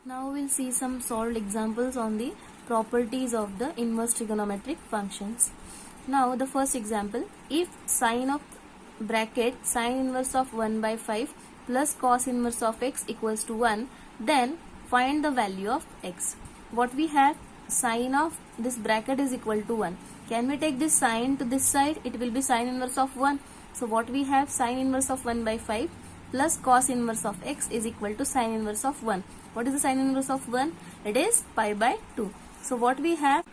Now we'll see some solved examples on the properties of the inverse trigonometric functions. Now the first example, if sine of bracket sine inverse of 1 by 5 plus cos inverse of x equals to 1, then find the value of x. What we have, sine of this bracket is equal to 1. Can we take this sine to this side? It will be sine inverse of 1. So what we have, sine inverse of 1 by 5 plus cos inverse of x is equal to sine inverse of 1. What is the sine inverse of 1? It is pi by 2. So what we have,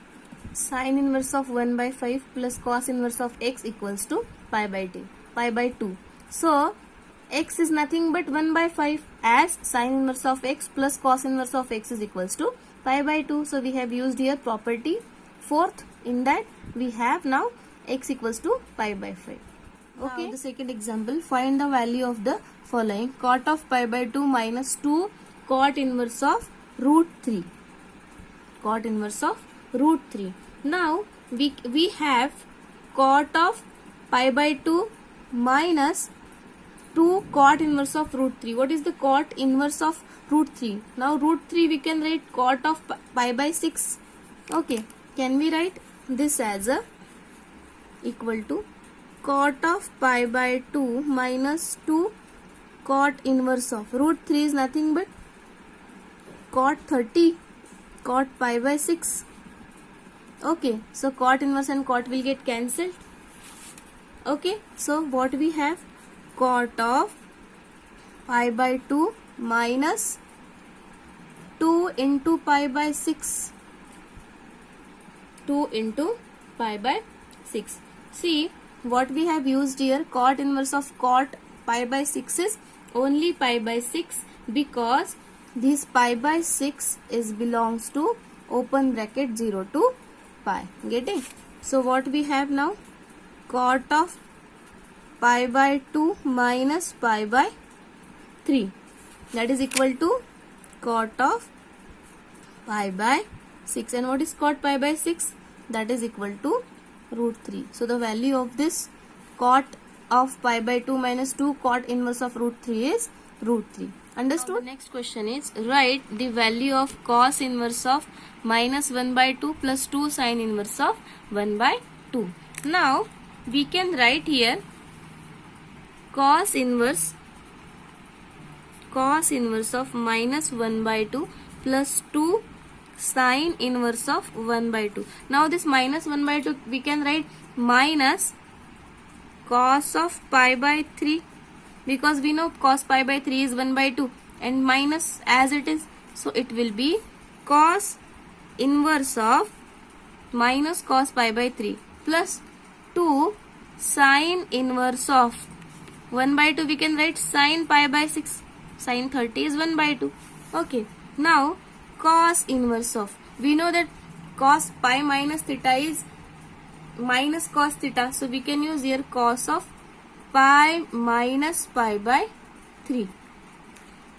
sine inverse of 1 by 5 plus cos inverse of x equals to pi by 2. So x is nothing but 1 by 5, as sine inverse of x plus cos inverse of x is equals to pi by 2. So we have used here property fourth. In that we have now x equals to pi by 5. Okay. Now the second example, find the value of the following: cot of pi by 2 minus 2 cot inverse of root 3. Cot inverse of root 3. Now we have cot of pi by 2 minus 2 cot inverse of root 3. What is the cot inverse of root 3? Now root 3 we can write cot of pi by 6. Okay. Can we write this as a equal to cot of pi by 2 minus 2 cot inverse of root 3 is nothing but cot 30 cot pi by 6. Okay, so cot inverse and cot will get cancelled. Okay, so what we have, cot of pi by 2 minus 2 into pi by 6. 2 into pi by 6. See, what we have used here, cot inverse of cot pi by 6 is only pi by 6, because this pi by 6 is belongs to open bracket 0 to pi. Getting? So what we have now, cot of pi by 2 minus pi by 3, that is equal to cot of pi by 6. And what is cot pi by 6? That is equal to root 3. So the value of this cot of pi by 2 minus 2 cot inverse of root 3 is root 3. Understood? Now the next question is, write the value of cos inverse of minus 1 by 2 plus 2 sin inverse of 1 by 2. Now we can write here cos inverse of minus 1 by 2 plus 2 sine inverse of 1 by 2. Now this minus 1 by 2 we can write minus cos of pi by 3, because we know cos pi by 3 is 1 by 2, and minus as it is, so it will be cos inverse of minus cos pi by 3 plus 2 sine inverse of 1 by 2 we can write sine pi by 6. Sine 30 is 1 by 2. Okay. Now cos inverse of, we know that cos pi minus theta is minus cos theta, so we can use here cos of pi minus pi by 3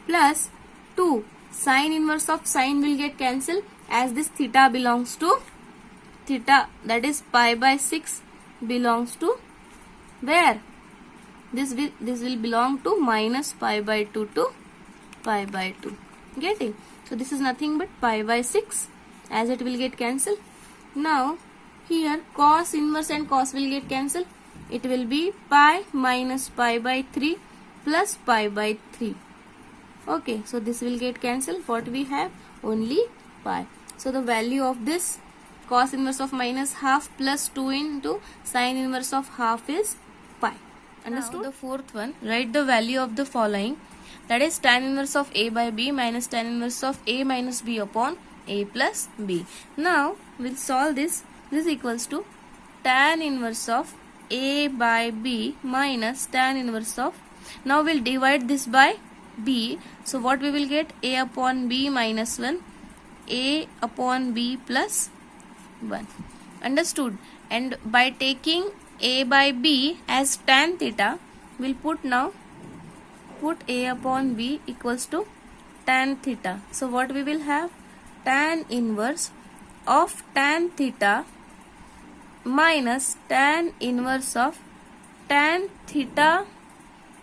plus 2 sine inverse of sine will get cancelled, as this theta belongs to theta, that is pi by 6 belongs to where? This will belong to minus pi by 2 to pi by 2. Getting? So this is nothing but pi by 6, as it will get cancelled. Now here cos inverse and cos will get cancelled. It will be pi minus pi by 3 plus pi by 3. Okay, so this will get cancelled. What we have? Only pi. So the value of this cos inverse of minus half plus 2 into sine inverse of half is pi. Understood? Now the fourth one, write the value of the following, that is tan inverse of a by b minus tan inverse of a minus b upon a plus b. Now we'll solve this. This equals to tan inverse of a by b minus tan inverse of, now we'll divide this by b. So what we will get? A upon b minus 1, a upon b plus 1. Understood? And by taking a by b as tan theta, we'll put a upon b equals to tan theta. So what we will have? Tan inverse of tan theta minus tan inverse of tan theta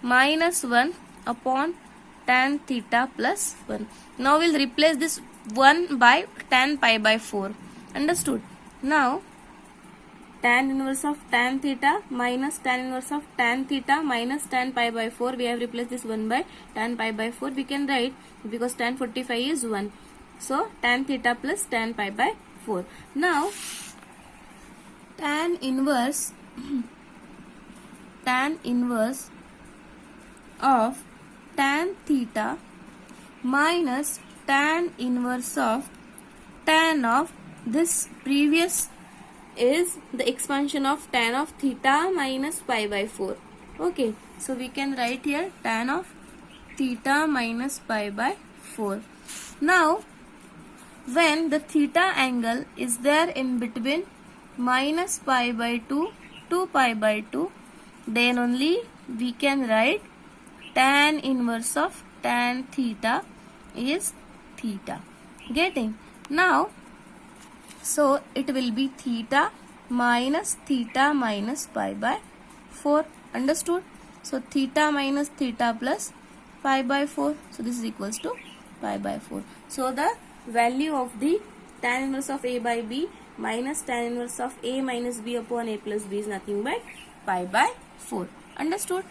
minus 1 upon tan theta plus 1. Now we'll replace this 1 by tan pi by 4. Understood? Now tan inverse of tan theta minus tan inverse of tan theta minus tan pi by 4. We have replaced this 1 by tan pi by 4. We can write, because tan 45 is 1. So tan theta plus tan pi by 4. Now tan inverse of tan theta minus tan inverse of tan of this previous is the expansion of tan of theta minus pi by 4. Okay, so we can write here tan of theta minus pi by 4. Now when the theta angle is there in between minus pi by 2 to pi by 2, then only we can write tan inverse of tan theta is theta. Getting? Now, so it will be theta minus pi by 4. Understood? So theta minus theta plus pi by 4. So this is equals to pi by 4. So the value of the tan inverse of a by b minus tan inverse of a minus b upon a plus b is nothing but pi by 4. Understood?